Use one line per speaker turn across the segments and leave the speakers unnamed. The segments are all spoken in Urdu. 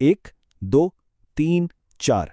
1, 2, 3, 4।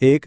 1,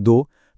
2,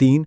3,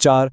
4,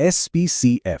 SPCF।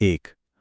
1,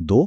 2,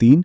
3,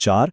4,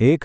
1,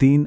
3,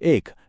1,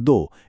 2,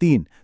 3,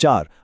4,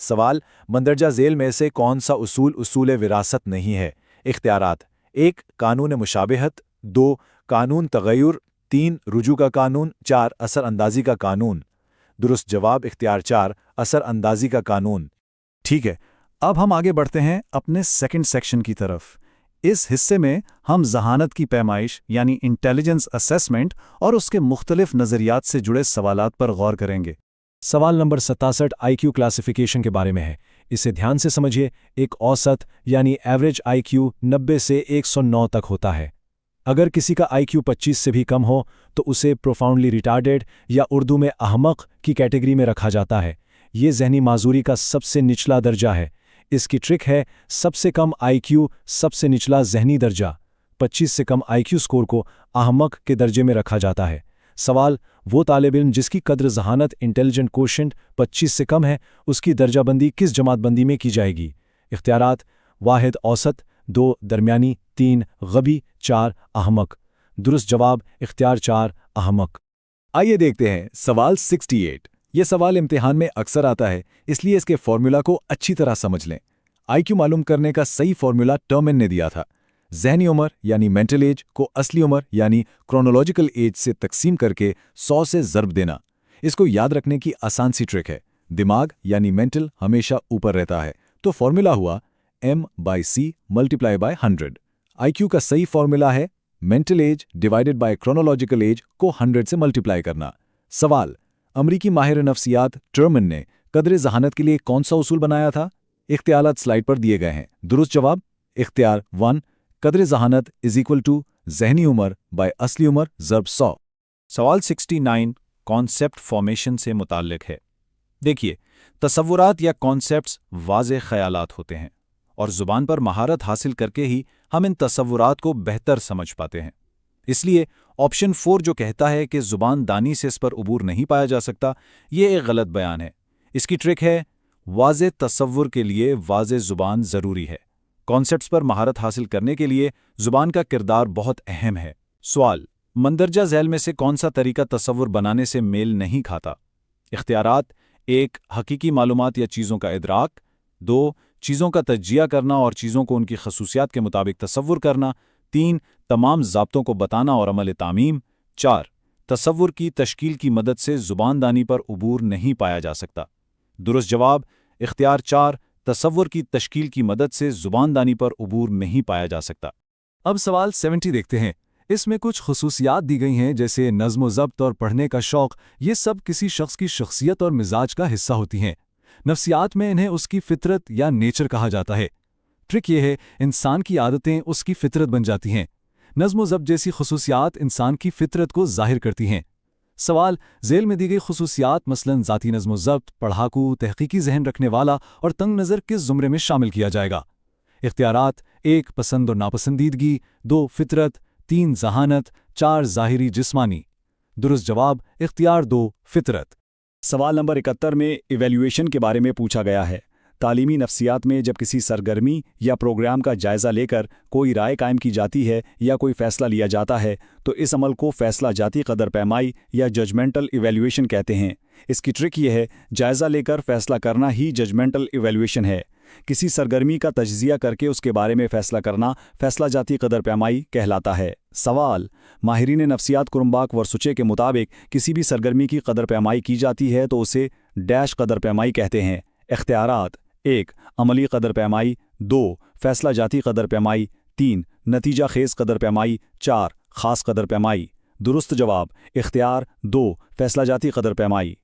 سوال مندرجہ ذیل میں سے کون سا اصول وراثت نہیں ہے؟ اختیارات: 1 قانون مشابہت، 2 قانون تغیر، 3 رجوع کا قانون، 4 اثر اندازی کا قانون۔ درست جواب اختیار 4 اثر اندازی کا قانون۔
ٹھیک ہے، اب ہم آگے بڑھتے ہیں اپنے سیکنڈ سیکشن کی طرف۔ اس حصے میں ہم ذہانت کی پیمائش یعنی انٹیلیجنس اسیسمنٹ اور اس کے مختلف نظریات سے جڑے سوالات پر غور کریں گے۔ سوال نمبر 67 آئی کیو کلاسیفیکیشن کے بارے میں ہے۔ اسے دھیان سے سمجھیے۔ ایک اوسط یعنی ایوریج آئی کیو 90 سے 109 تک ہوتا ہے۔ اگر کسی کا آئی کیو 25 سے بھی کم ہو تو اسے پروفاؤنڈلی ریٹارڈیڈ یا اردو میں احمق کی کیٹیگری میں رکھا جاتا ہے۔ یہ ذہنی معذوری کا سب سے نچلا درجہ ہے۔ اس کی ٹرک ہے سب سے کم آئی کیو سب سے نچلا ذہنی درجہ۔ 25 سے کم آئی کیو سکور کو احمق کے درجے میں رکھا جاتا ہے۔ سوال: وہ طالب علم جس کی قدر ذہانت انٹیلیجنٹ کوشنٹ 25 سے کم ہے، اس کی درجہ بندی کس جماعت بندی میں کی جائے گی؟ اختیارات: 1 اوسط، 2 درمیانی، 3 غبی، 4 احمق۔ درست جواب اختیار 4 احمق۔
آئیے دیکھتے ہیں سوال 68۔ یہ سوال امتحان میں اکثر آتا ہے، اس لیے اس کے فارمولا کو اچھی طرح سمجھ لیں۔ آئی کیو معلوم کرنے کا صحیح فارمولا ٹرمن نے دیا تھا۔ ذہنی عمر یعنی مینٹل ایج کو اصلی عمر یعنی کرونولوجیکل ایج سے تقسیم کر کے 100 سے ضرب دینا۔ اس کو یاد رکھنے کی آسان سی ٹرک ہے۔ دماغ یعنی مینٹل ہمیشہ اوپر رہتا ہے، تو فارمولا ہوا m/c × 100۔ آئی کیو کا صحیح فارمولا ہے mental age divided by chronological age کو 100 سے ملٹیپلائی کرنا۔ سوال: امریکی ماہر نفسیات ٹرمن نے قدر ذہانت کے لیے کون سا اصول بنایا تھا؟ اختیارات سلائیڈ پر دیے گئے ہیں۔ درست جواب اختیار 1 قدر ذہانت = ذہنی عمر بائی اصلی عمر ضرب 100۔
سوال 69 کانسیپٹ فارمیشن سے متعلق ہے۔ دیکھیے، تصورات یا کانسیپٹس واضح خیالات ہوتے ہیں، اور زبان پر مہارت حاصل کر کے ہی ہم ان تصورات کو بہتر سمجھ پاتے ہیں۔ اس لیے آپشن 4 جو کہتا ہے کہ زبان دانی سے اس پر عبور نہیں پایا جا سکتا، یہ ایک غلط بیان ہے۔ اس کی ٹرک ہے واضح تصور کے لیے واضح زبان ضروری ہے۔ کانسیپٹس پر مہارت حاصل کرنے کے لیے زبان کا کردار بہت اہم ہے۔ سوال: مندرجہ ذیل میں سے کون سا طریقہ تصور بنانے سے میل نہیں کھاتا؟ اختیارات: 1 حقیقی معلومات یا چیزوں کا ادراک، 2 چیزوں کا تجزیہ کرنا اور چیزوں کو ان کی خصوصیات کے مطابق تصور کرنا، 3 تمام ضابطوں کو بتانا اور عمل تعمیم، 4 تصور کی تشکیل کی مدد سے زبان دانی پر عبور نہیں پایا جا سکتا۔ درست جواب اختیار 4 تصور کی تشکیل کی مدد سے زبان دانی پر عبور نہیں پایا جا سکتا۔
اب سوال 70 دیکھتے ہیں۔ اس میں کچھ خصوصیات دی گئی ہیں جیسے نظم و ضبط اور پڑھنے کا شوق۔ یہ سب کسی شخص کی شخصیت اور مزاج کا حصہ ہوتی ہیں۔ نفسیات میں انہیں اس کی فطرت یا نیچر کہا جاتا ہے۔ ٹرک یہ ہے انسان کی عادتیں اس کی فطرت بن جاتی ہیں۔ نظم و ضبط جیسی خصوصیات انسان کی فطرت کو ظاہر کرتی ہیں۔ سوال: ذیل میں دی گئی خصوصیات مثلاً ذاتی نظم و ضبط، پڑھاکو، تحقیقی ذہن رکھنے والا اور تنگ نظر کس زمرے میں شامل کیا جائے گا؟ اختیارات: 1 پسند اور ناپسندیدگی، 2 فطرت، 3 ذہانت، 4 ظاہری جسمانی۔ درست جواب اختیار 2 فطرت۔
سوال نمبر 71 میں ایویلیویشن کے بارے میں پوچھا گیا ہے۔ تعلیمی نفسیات میں جب کسی سرگرمی یا پروگرام کا جائزہ لے کر کوئی رائے قائم کی جاتی ہے یا کوئی فیصلہ لیا جاتا ہے تو اس عمل کو فیصلہ جاتی قدر پیمائی یا ججمنٹل ایویلیویشن کہتے ہیں۔ اس کی ٹرک یہ ہے جائزہ لے کر فیصلہ کرنا ہی ججمنٹل ایویلیویشن ہے۔ کسی سرگرمی کا تجزیہ کر کے اس کے بارے میں فیصلہ کرنا فیصلہ جاتی قدر پیمائی کہلاتا ہے۔ سوال: ماہرین نفسیات کرمباک ورسوچے کے مطابق کسی بھی سرگرمی کی قدر پیمائی کی جاتی ہے تو اسے ڈیش قدر پیمائی کہتے ہیں۔ اختیارات: 1 عملی قدر پیمائی، 2 فیصلہ جاتی قدر پیمائی، 3 نتیجہ خیز قدر پیمائی، 4 خاص قدر پیمائی۔ درست جواب اختیار 2 فیصلہ جاتی قدر پیمائی۔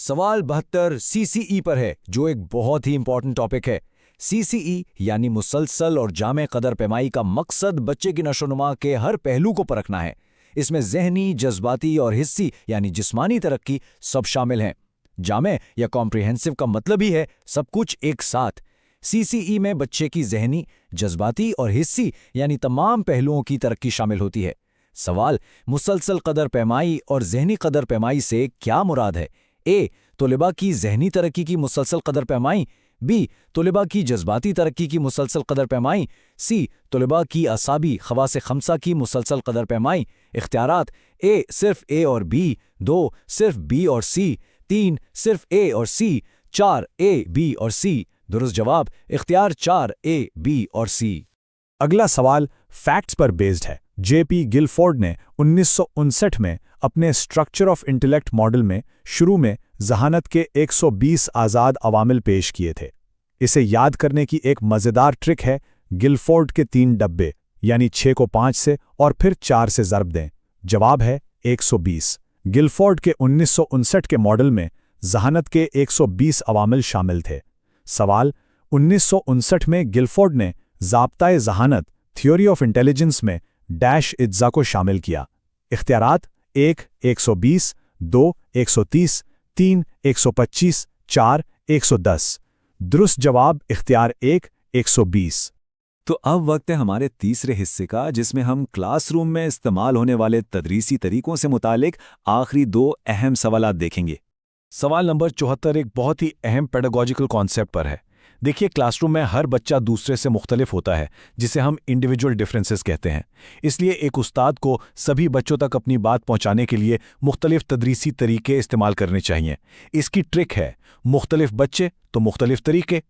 سوال 72 CCE پر ہے، جو ایک بہت ہی امپورٹنٹ ٹاپک ہے۔ CCE یعنی مسلسل اور جامع قدر پیمائی کا مقصد بچے کی نشو و نما کے ہر پہلو کو پرکھنا ہے۔ اس میں ذہنی، جذباتی اور حسی یعنی جسمانی ترقی سب شامل ہیں۔ جامع یا کمپریہنسو کا مطلب ہی ہے سب کچھ ایک ساتھ۔ CCE میں بچے کی ذہنی، جذباتی اور حسی یعنی تمام پہلوؤں کی ترقی شامل ہوتی ہے۔ سوال: مسلسل قدر پیمائی اور ذہنی قدر پیمائی سے کیا مراد ہے؟ A طلباء کی ذہنی ترقی کی مسلسل قدر پیمائی، B طلباء کی جذباتی ترقی کی مسلسل قدر پیمائی، C طلباء کی اعصابی خواص خمسہ کی مسلسل قدر پیمائی۔ اختیارات: A صرف A اور B، 2 صرف B اور C، 3 صرف A اور C، 4 A, B اور C۔ درست جواب اختیار 4 A, B اور C۔ اگلا سوال فیکٹس پر بیسڈ ہے۔ جے پی گلفورڈ نے 1959 میں اپنے اسٹرکچر آف انٹلیکٹ ماڈل میں شروع میں ذہانت کے 120 آزاد عوامل پیش کیے تھے۔ اسے یاد کرنے کی ایک مزیدار ٹرک ہے گلفورڈ کے 3 ڈبے، یعنی 6 کو 5 سے اور پھر 4 سے ضرب دیں۔ جواب ہے 120۔ گلفورڈ کے 1959 کے ماڈل میں ذہانت کے 120 عوامل شامل تھے۔ سوال 1959 میں گلفورڈ نے ضابطۂ ذہانت تھیوری آف انٹیلیجنس میں ڈیش اجزا کو شامل کیا۔ اختیارات 1 120، 2 130، 3 125، 4 110۔ درست جواب اختیار 1 120۔
تو اب وقت ہے ہمارے تیسرے حصے کا، جس میں ہم کلاس روم میں استعمال ہونے والے تدریسی طریقوں سے متعلق آخری 2 اہم سوالات دیکھیں گے۔
سوال نمبر 74 ایک بہت ہی اہم پیڈاگوجیکل کانسیپٹ پر ہے۔ دیکھیے، کلاس روم میں ہر بچہ دوسرے سے مختلف ہوتا ہے، جسے ہم انڈیویجول ڈفرینسز کہتے ہیں۔ اس لیے ایک استاد کو سبھی بچوں تک اپنی بات پہنچانے کے لیے مختلف تدریسی طریقے استعمال کرنے چاہیے۔ اس کی ٹرک ہے مختلف بچے تو مختلف طریقے۔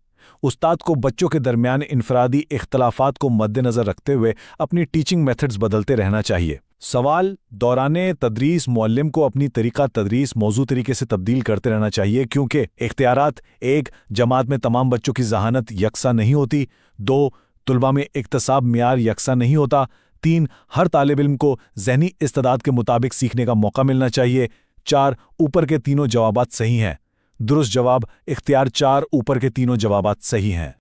استاد کو بچوں کے درمیان انفرادی اختلافات کو مد نظر رکھتے ہوئے اپنی ٹیچنگ میتھڈز بدلتے رہنا چاہیے۔ سوال دوران تدریس معلم کو اپنی طریقہ تدریس موضوع طریقے سے تبدیل کرتے رہنا چاہیے، کیونکہ اختیارات 1 جماعت میں تمام بچوں کی ذہانت یکساں نہیں ہوتی، 2 طلباء میں اکتساب معیار یکساں نہیں ہوتا، 3 ہر طالب علم کو ذہنی استعداد کے مطابق سیکھنے کا موقع ملنا چاہیے، 4 اوپر کے تینوں جوابات صحیح ہیں۔ درست جواب اختیار 4 اوپر کے تینوں جوابات صحیح ہیں۔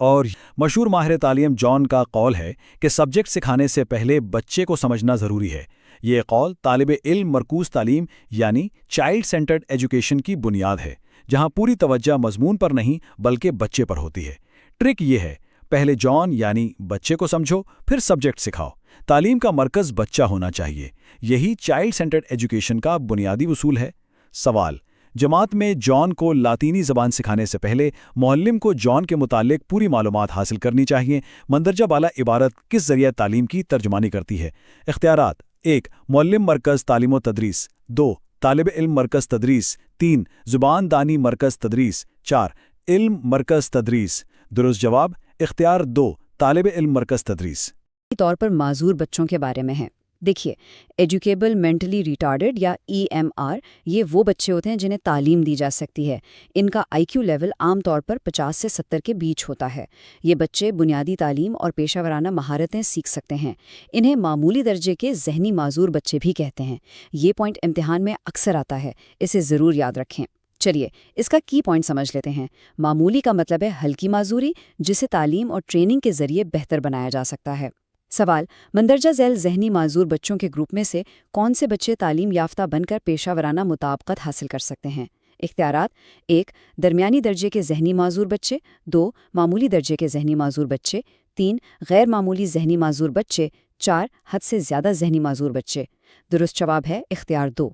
اور مشہور ماہر تعلیم جان کا قول ہے کہ سبجیکٹ سکھانے سے پہلے بچے کو سمجھنا ضروری ہے۔ یہ قول طالب علم مرکوز تعلیم یعنی چائلڈ سینٹرڈ ایجوکیشن کی بنیاد ہے، جہاں پوری توجہ مضمون پر نہیں بلکہ بچے پر ہوتی ہے۔ ٹرک یہ ہے، پہلے جان یعنی بچے کو سمجھو، پھر سبجیکٹ سکھاؤ۔ تعلیم کا مرکز بچہ ہونا چاہیے، یہی چائلڈ سینٹرڈ ایجوکیشن کا بنیادی اصول ہے۔ سوال جماعت میں جان کو لاطینی زبان سکھانے سے پہلے معلم کو جان کے متعلق پوری معلومات حاصل کرنی چاہیے۔ مندرجہ بالا عبارت کس ذریعہ تعلیم کی ترجمانی کرتی ہے؟ اختیارات 1 معلم مرکز تعلیم و تدریس، 2 طالب علم مرکز تدریس، 3 زبان دانی مرکز تدریس، 4 علم مرکز تدریس۔ درست جواب اختیار 2 طالب علم مرکز تدریس۔
طور پر معذور بچوں کے بارے میں ہے۔ دیکھیے، ایجوکیبل مینٹلی ریٹارڈڈ یا EMR یہ وہ بچے ہوتے ہیں جنہیں تعلیم دی جا سکتی ہے۔ ان کا IQ لیول عام طور پر 50 سے 70 کے بیچ ہوتا ہے۔ یہ بچے بنیادی تعلیم اور پیشہ ورانہ مہارتیں سیکھ سکتے ہیں۔ انہیں معمولی درجے کے ذہنی معذور بچے بھی کہتے ہیں۔ یہ پوائنٹ امتحان میں اکثر آتا ہے، اسے ضرور یاد رکھیں۔ چلیے اس کا کی پوائنٹ سمجھ لیتے ہیں۔ معمولی کا مطلب ہے ہلکی معذوری، جسے تعلیم اور ٹریننگ کے ذریعے بہتر بنایا جا سکتا ہے۔ سوال مندرجہ ذیل ذہنی معذور بچوں کے گروپ میں سے کون سے بچے تعلیم یافتہ بن کر پیشہ ورانہ مطابقت حاصل کر سکتے ہیں؟ اختیارات 1 درمیانی درجے کے ذہنی معذور بچے، 2 معمولی درجے کے ذہنی معذور بچے، 3 غیر معمولی ذہنی معذور بچے، 4 حد سے زیادہ ذہنی معذور بچے۔ درست جواب ہے اختیار 2۔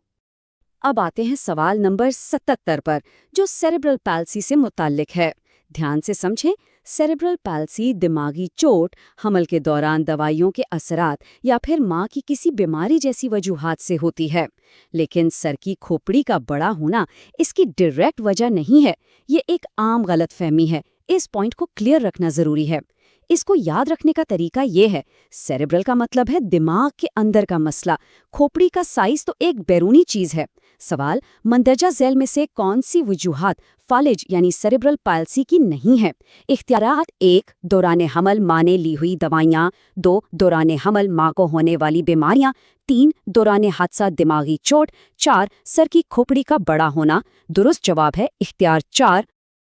اب آتے ہیں سوال نمبر 77 پر، جو سیریبرل پیلسی سے متعلق ہے۔ دھیان سے سمجھیں، سیریبرل پیلسی دماغی چوٹ، حمل کے دوران دوائیوں کے اثرات یا پھر ماں کی کسی بیماری جیسی وجوہات سے ہوتی ہے۔ لیکن سر کی کھوپڑی کا بڑا ہونا اس کی ڈائریکٹ وجہ نہیں ہے، یہ ایک عام غلط فہمی ہے۔ اس پوائنٹ کو کلیئر رکھنا ضروری ہے۔ اس کو یاد رکھنے کا طریقہ یہ ہے، سیریبرل کا مطلب ہے دماغ کے اندر کا مسئلہ، کھوپڑی کا سائز تو ایک بیرونی چیز ہے۔ سوال مندرجہ ذیل میں سے کون سی وجوہات فالج یعنی سیریبرل پیلسی کی نہیں ہے؟ اختیارات 1 دوران حمل ماں نے لی ہوئی دوائیاں، 2 دوران حمل ماں کو ہونے والی بیماریاں، 3 دوران حادثہ دماغی چوٹ، 4 سر کی کھوپڑی کا بڑا ہونا۔ درست جواب ہے اختیار 4۔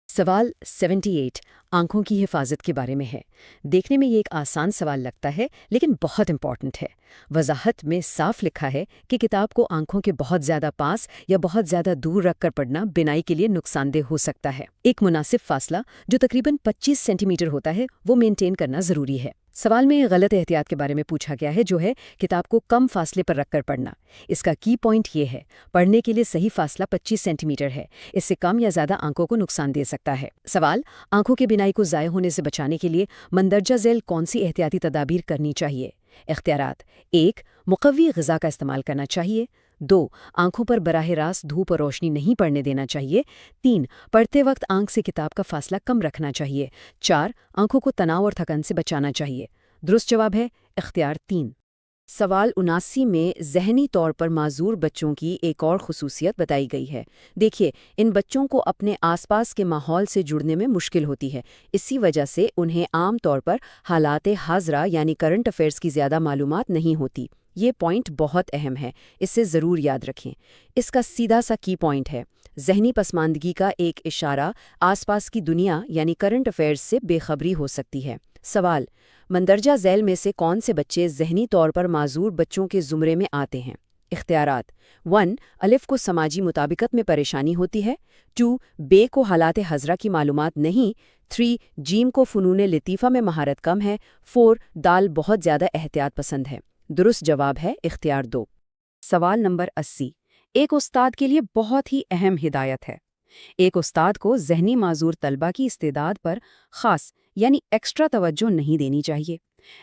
سوال 78 آنکھوں کی حفاظت کے بارے میں ہے۔ دیکھنے میں یہ ایک آسان سوال لگتا ہے، لیکن بہت امپورٹنٹ ہے۔ وضاحت میں صاف لکھا ہے کہ کتاب کو آنکھوں کے بہت زیادہ پاس یا بہت زیادہ دور رکھ کر پڑھنا بینائی کے لیے نقصان دہ ہو سکتا ہے۔ ایک مناسب فاصلہ جو تقریباً 25 سینٹی میٹر ہوتا ہے وہ مینٹین کرنا ضروری ہے۔ سوال میں غلط احتیاط کے بارے میں پوچھا گیا ہے، جو ہے کتاب کو کم فاصلے پر رکھ کر پڑھنا۔ اس کا کی پوائنٹ یہ ہے، پڑھنے کے لیے صحیح فاصلہ 25 سینٹی میٹر ہے، اس سے کم یا زیادہ آنکھوں کو نقصان دے سکتا ہے۔ سوال آنکھوں کی بینائی کو ضائع ہونے سے بچانے کے لیے مندرجہ ذیل کون سی احتیاطی تدابیر کرنی چاہیے؟ اختیارات 1 مقوی غذا کا استعمال کرنا چاہیے، 2. آنکھوں پر براہ راست دھوپ اور روشنی نہیں پڑنے دینا چاہیے. 3. پڑھتے وقت آنکھ سے کتاب کا فاصلہ کم رکھنا چاہیے. 4. آنکھوں کو تناؤ اور تھکن سے بچانا چاہیے. درست جواب ہے اختیار 3. سوال 79 میں ذہنی طور پر معذور بچوں کی ایک اور خصوصیت بتائی گئی ہے. دیکھیے، ان بچوں کو اپنے آس پاس کے ماحول سے جڑنے میں مشکل ہوتی ہے. اسی وجہ سے انہیں عام طور پر حالات حاضرہ یعنی کرنٹ افیئرز کی زیادہ معلومات نہیں ہوتی. یہ پوائنٹ بہت اہم ہے، اسے ضرور یاد رکھیں. اس کا سیدھا سا کی پوائنٹ ہے، ذہنی پسماندگی کا ایک اشارہ آس پاس کی دنیا یعنی کرنٹ افیئرز سے بے خبری ہو سکتی ہے. سوال: مندرجہ ذیل میں سے کون سے بچے ذہنی طور پر معذور بچوں کے زمرے میں آتے ہیں؟ اختیارات: 1. الف کو سماجی مطابقت میں پریشانی ہوتی ہے. 2. بے کو حالات حاضرہ کی معلومات نہیں. 3. جیم کو فنون لطیفہ میں مہارت کم ہے. 4. دال بہت زیادہ احتیاط پسند ہے. درست جواب ہے اختیار 2. سوال نمبر 80 ایک استاد کے لیے بہت ہی اہم ہدایت ہے. ایک استاد کو ذہنی معذور طلبہ کی استعداد پر خاص یعنی ایکسٹرا توجہ نہیں دینی چاہیے.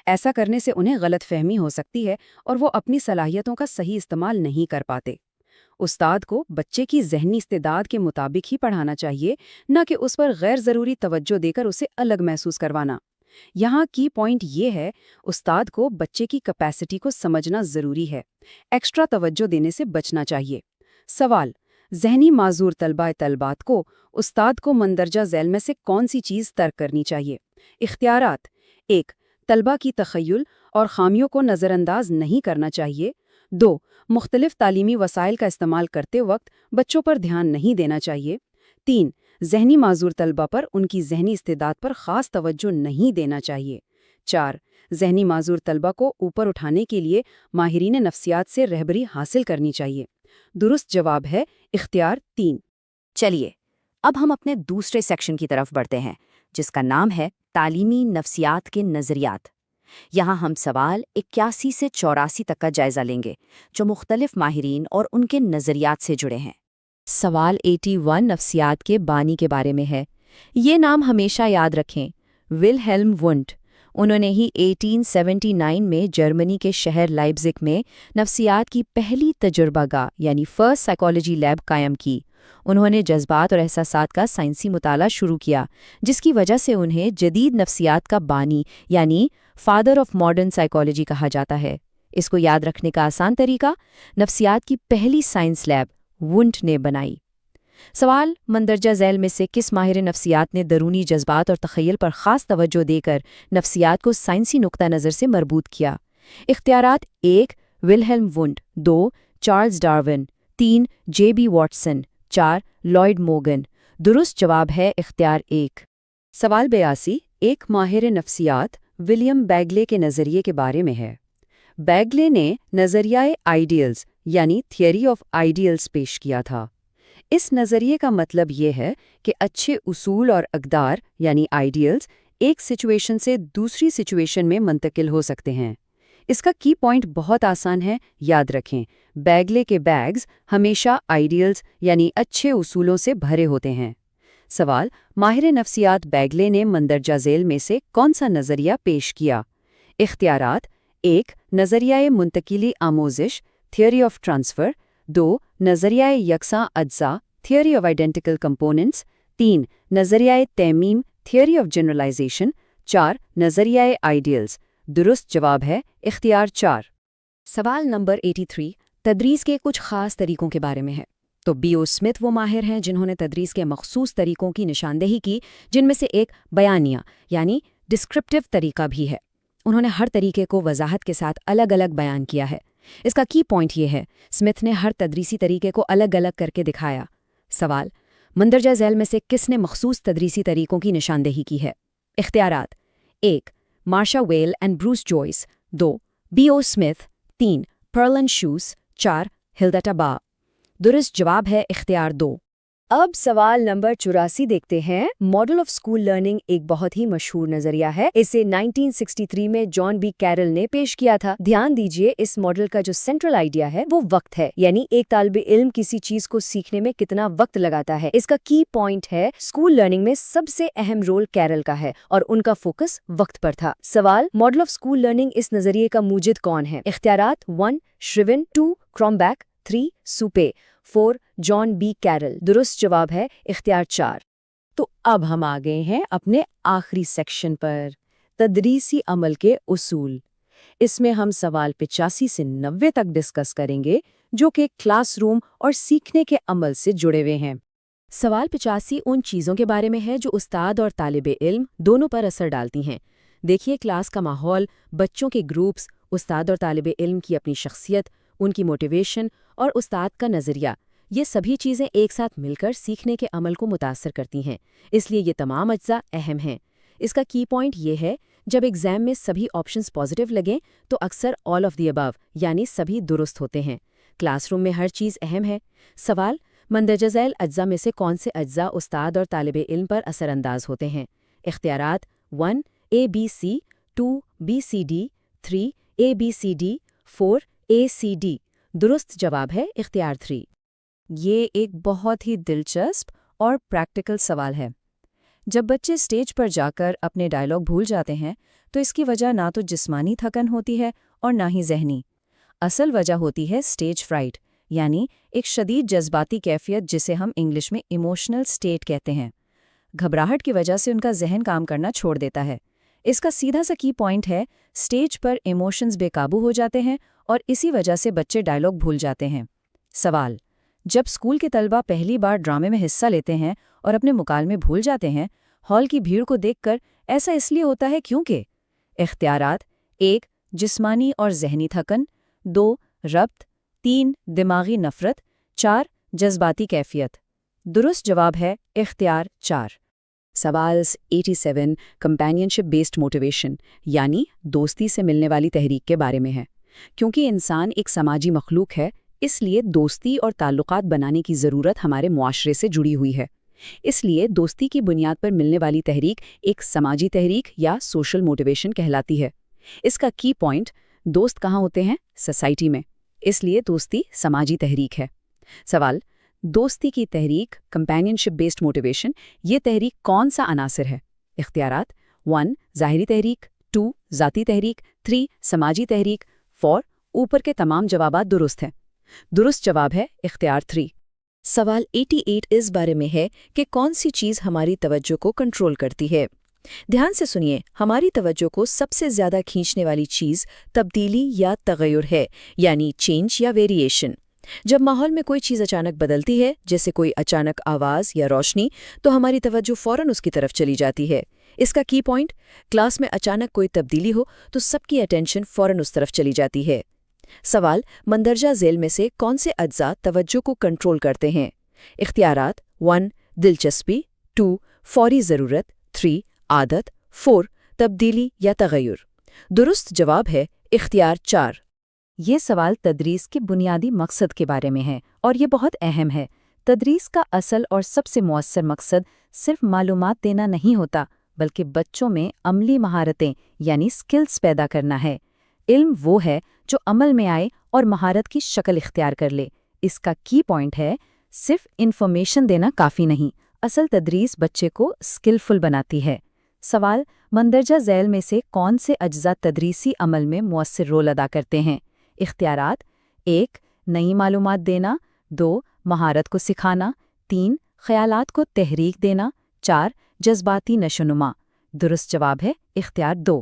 ایسا کرنے سے انہیں غلط فہمی ہو سکتی ہے اور وہ اپنی صلاحیتوں کا صحیح استعمال نہیں کر پاتے. استاد کو بچے کی ذہنی استعداد کے مطابق ہی پڑھانا چاہیے، نہ کہ اس پر غیر ضروری توجہ دے کر اسے الگ محسوس کروانا. یہاں کی پوائنٹ یہ ہے، استاد کو بچے کی کیپیسٹی کو سمجھنا ضروری ہے، ایکسٹرا توجہ دینے سے بچنا چاہیے. سوال: ذہنی معذور طلبات کو استاد کو مندرجہ ذیل میں سے کون سی چیز ترک کرنی چاہیے؟ اختیارات: 1. طلبہ کی تخیل اور خامیوں کو نظر انداز نہیں کرنا چاہیے. 2. مختلف تعلیمی وسائل کا استعمال کرتے وقت بچوں پر دھیان نہیں دینا چاہیے. 3. ذہنی معذور طلبہ پر ان کی ذہنی استعداد پر خاص توجہ نہیں دینا چاہیے. 4. ذہنی معذور طلبہ کو اوپر اٹھانے کے لیے ماہرین نفسیات سے رہبری حاصل کرنی چاہیے. درست جواب ہے اختیار 3.
چلیے اب ہم اپنے دوسرے سیکشن کی طرف بڑھتے ہیں، جس کا نام ہے تعلیمی نفسیات کے نظریات. یہاں ہم سوال 81 سے 84 تک کا جائزہ لیں گے، جو مختلف ماہرین اور ان کے نظریات سے جڑے ہیں. سوال 81 نفسیات کے بانی کے بارے میں ہے. یہ نام ہمیشہ یاد رکھیں، ولہیلم وونٹ. انہوں نے ہی 1879 میں جرمنی کے شہر لائپزگ میں نفسیات کی پہلی تجربہ گاہ یعنی فرسٹ سائیکالوجی لیب قائم کی. انہوں نے جذبات اور احساسات کا سائنسی مطالعہ شروع کیا، جس کی وجہ سے انہیں جدید نفسیات کا بانی یعنی فادر آف ماڈرن سائیکالوجی کہا جاتا ہے. اس کو یاد رکھنے کا آسان طریقہ، نفسیات کی پہلی سائنس لیب وونٹ نے بنائی. سوال: مندرجہ ذیل میں سے کس ماہر نفسیات نے درونی جذبات اور تخیل پر خاص توجہ دے کر نفسیات کو سائنسی نقطہ نظر سے مربوط کیا؟ اختیارات: 1. Wilhelm won't. 2. Charles Darwin. 3. J B Watson. 4. لائڈ موگن. درست جواب ہے اختیار 1. سوال 82 ایک ماہر نفسیات ولیم بیگلے کے نظریے کے بارے میں ہے. بیگلے نے نظریہ آئیڈیلز یعنی تھیوری آف آئیڈیلز پیش کیا تھا. اس نظریے کا مطلب یہ ہے کہ اچھے اصول اور اقدار یعنی آئیڈیلز ایک سچویشن سے دوسری سچویشن میں منتقل ہو سکتے ہیں. اس کا کی پوائنٹ بہت آسان ہے، یاد رکھیں، بیگلے کے بیگز ہمیشہ آئیڈیلز یعنی اچھے اصولوں سے بھرے ہوتے ہیں. سوال: ماہر نفسیات بیگلے نے مندرجہ ذیل میں سے کون سا نظریہ پیش کیا؟ اختیارات: 1. نظریہ منتقلی آموزش تھیوری آف ٹرانسفر. 2. نظریہ یکساں اجزاء تھیوری آف آئیڈینٹیکل کمپوننٹس. 3. نظریہ تعمیم تھیوری آف جنرلائزیشن. 4. نظریہ آئیڈیلز. درست جواب ہے اختیار 4. سوال نمبر 83 تدریس کے کچھ خاص طریقوں کے بارے میں ہے. تو بیو اسمتھ وہ ماہر ہیں جنہوں نے تدریس کے مخصوص طریقوں کی نشاندہی کی، جن میں سے ایک بیانیہ یعنی ڈسکرپٹیو طریقہ بھی ہے. انہوں نے ہر طریقے کو وضاحت کے ساتھ الگ الگ بیان کیا ہے. اس کا کی پوائنٹ یہ ہے، اسمتھ نے ہر تدریسی طریقے کو الگ الگ کر کے دکھایا. سوال: مندرجہ ذیل میں سے کس نے مخصوص تدریسی طریقوں کی نشاندہی کی ہے؟ اختیارات: 1. Marsha Weil and Bruce Joyce. 2. B O Smith. 3. پرلن شوس. 4. Hilda Taba. درست جواب ہے اختیار 2. اب سوال نمبر 84 دیکھتے ہیں. ماڈل آف اسکول لرننگ ایک بہت ہی مشہور نظریہ ہے. اسے 1963 میں جان بی کیرل نے پیش کیا تھا. دھیان دیجئے، اس ماڈل کا جو سینٹرل آئیڈیا ہے وہ وقت ہے، یعنی ایک طالب علم کسی چیز کو سیکھنے میں کتنا وقت لگاتا ہے. اس کا کی پوائنٹ ہے، اسکول لرننگ میں سب سے اہم رول کیرل کا ہے اور ان کا فوکس وقت پر تھا. سوال: ماڈل آف اسکول لرننگ اس نظریے کا موجد کون ہے؟ اختیارات: 1. شریون. 2. کرامبیک. 3 سوپے، 4 جان بی کیرل۔ درست جواب ہے اختیار 4۔
تو اب ہم آ گئے ہیں اپنے آخری سیکشن پر، تدریسی عمل کے اصول۔ اس میں ہم سوال 85 سے 90 تک ڈسکس کریں گے، جو کہ کلاس روم اور سیکھنے کے عمل سے جڑے ہوئے ہیں۔
سوال 85 ان چیزوں کے بارے میں ہے جو استاد اور طالب علم دونوں پر اثر ڈالتی ہیں۔ دیکھیے کلاس کا ماحول، بچوں کے گروپس، استاد اور طالب علم کی اپنی شخصیت، ان کی موٹیویشن اور استاد کا نظریہ، یہ سبھی چیزیں ایک ساتھ مل کر سیکھنے کے عمل کو متاثر کرتی ہیں۔ اس لیے یہ تمام اجزاء اہم ہیں۔ اس کا کی پوائنٹ یہ ہے، جب ایگزام میں سبھی آپشنز پازیٹیو لگیں تو اکثر آل آف دی ابو یعنی سبھی درست ہوتے ہیں۔ کلاس روم میں ہر چیز اہم ہے۔ سوال، مندرجہ ذیل اجزاء میں سے کون سے اجزاء استاد اور طالب علم پر اثر انداز ہوتے ہیں؟ اختیارات 1 A B C, 2 B C D, 3 A B C D, 4 A C D. درست جواب ہے اختیار 3۔
یہ ایک بہت ہی دلچسپ اور پریکٹیکل سوال ہے۔ جب بچے اسٹیج پر جا کر اپنے ڈائلاگ بھول جاتے ہیں تو اس کی وجہ نہ تو جسمانی تھکن ہوتی ہے اور نہ ہی ذہنی۔ اصل وجہ ہوتی ہے اسٹیج فرائٹ، یعنی ایک شدید جذباتی کیفیت جسے ہم انگلش میں ایموشنل اسٹیٹ کہتے ہیں۔ گھبراہٹ کی وجہ سے ان کا ذہن کام کرنا چھوڑ دیتا ہے۔ اس کا سیدھا سا کی پوائنٹ ہے، اسٹیج پر ایموشنز بے قابو ہو جاتے ہیں اور اسی وجہ سے بچے ڈائلاگ بھول جاتے ہیں۔ سوال، جب اسکول کے طلبہ پہلی بار ڈرامے میں حصہ لیتے ہیں اور اپنے مکالمے بھول جاتے ہیں، ہال کی بھیڑ کو دیکھ کر ایسا اس لیے ہوتا ہے کیونکہ اختیارات 1 جسمانی اور ذہنی تھکن، 2 ربط، 3 دماغی نفرت، 4 جذباتی کیفیت۔ درست جواب ہے اختیار 4۔
سوال 87 کمپینینشپ بیسڈ موٹیویشن یعنی دوستی سے ملنے والی تحریک کے بارے میں ہے۔ کیونکہ انسان ایک سماجی مخلوق ہے، اس لیے دوستی اور تعلقات بنانے کی ضرورت ہمارے معاشرے سے جڑی ہوئی ہے۔ اس لیے دوستی کی بنیاد پر ملنے والی تحریک ایک سماجی تحریک یا سوشل موٹیویشن کہلاتی ہے۔ اس کا کی پوائنٹ، دوست کہاں ہوتے ہیں؟ سوسائٹی میں، اس لیے دوستی سماجی تحریک ہے۔ سوال، دوستی کی تحریک کمپینینشپ بیسڈ موٹیویشن، یہ تحریک کون سا عناصر ہے؟ اختیارات 1 ظاہری تحریک، 2 ذاتی تحریک، 3 سماجی تحریک، 4 اوپر کے تمام جوابات درست ہیں۔ درست جواب ہے اختیار 3۔
سوال 88 اس بارے میں ہے کہ کون سی چیز ہماری توجہ کو کنٹرول کرتی ہے۔ دھیان سے سنیے، ہماری توجہ کو سب سے زیادہ کھینچنے والی چیز تبدیلی یا تغیر ہے، یعنی چینج یا ویریشن۔ جب ماحول میں کوئی چیز اچانک بدلتی ہے، جیسے کوئی اچانک آواز یا روشنی، تو ہماری توجہ فوراً اس کی طرف چلی جاتی ہے۔ اس کا کی پوائنٹ، کلاس میں اچانک کوئی تبدیلی ہو تو سب کی اٹینشن فوراً اس طرف چلی جاتی ہے۔ سوال، مندرجہ ذیل میں سے کون سے اجزاء توجہ کو کنٹرول کرتے ہیں؟ اختیارات 1 دلچسپی، 2 فوری ضرورت، 3 عادت، 4 تبدیلی یا تغیر۔ درست جواب ہے اختیار 4۔
یہ سوال تدریس کے بنیادی مقصد کے بارے میں ہے اور یہ بہت اہم ہے۔ تدریس کا اصل اور سب سے مؤثر مقصد صرف معلومات دینا نہیں ہوتا، بلکہ بچوں میں عملی مہارتیں یعنی سکلز پیدا کرنا ہے۔ علم وہ ہے جو عمل میں آئے اور مہارت کی شکل اختیار کر لے۔ اس کا کی پوائنٹ ہے، صرف انفارمیشن دینا کافی نہیں، اصل تدریس بچے کو اسکلفل بناتی ہے۔ سوال، مندرجہ ذیل میں سے کون سے اجزاء تدریسی عمل میں مؤثر رول ادا کرتے ہیں؟ اختیارات 1 نئی معلومات دینا، 2 مہارت کو سکھانا، 3 خیالات کو تحریک دینا، 4 جذباتی نشوونما۔ درست جواب ہے اختیار 2۔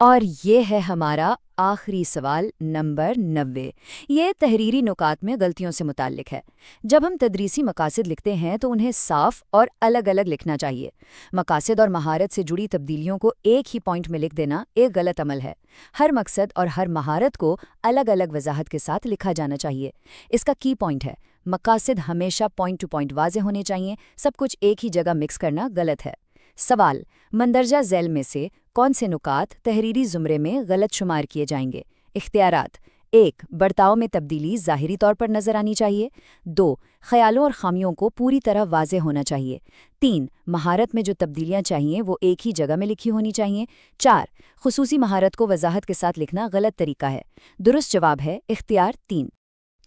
اور یہ ہے ہمارا آخری سوال نمبر 90۔ یہ تحریری نکات میں غلطیوں سے متعلق ہے۔ جب ہم تدریسی مقاصد لکھتے ہیں تو انہیں صاف اور الگ الگ لکھنا چاہیے۔ مقاصد اور مہارت سے جڑی تبدیلیوں کو ایک ہی پوائنٹ میں لکھ دینا ایک غلط عمل ہے۔ ہر مقصد اور ہر مہارت کو الگ الگ وضاحت کے ساتھ لکھا جانا چاہیے۔ اس کا کی پوائنٹ ہے، مقاصد ہمیشہ پوائنٹ ٹو پوائنٹ واضح ہونے چاہیے، سب کچھ ایک ہی جگہ مکس کرنا غلط ہے۔ سوال، مندرجہ ذیل میں سے کون سے نکات تحریری زمرے میں غلط شمار کیے جائیں گے؟ اختیارات 1 برتاؤ میں تبدیلی ظاہری طور پر نظر آنی چاہیے، 2 خیالوں اور خامیوں کو پوری طرح واضح ہونا چاہیے، 3 مہارت میں جو تبدیلیاں چاہیے وہ ایک ہی جگہ میں لکھی ہونی چاہیے، 4 خصوصی مہارت کو وضاحت کے ساتھ لکھنا غلط طریقہ ہے۔ درست جواب ہے اختیار 3۔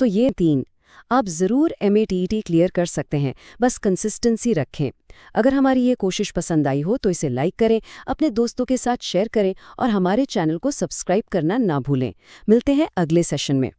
تو یہ 3 آپ ضرور MATET کلیئر کر سکتے ہیں، بس کنسسٹنسی رکھیں۔ اگر ہماری یہ کوشش پسند آئی ہو تو اسے لائک کریں، اپنے دوستوں کے ساتھ شیئر کریں اور ہمارے چینل کو سبسکرائب کرنا نہ بھولیں۔ ملتے ہیں اگلے سیشن میں۔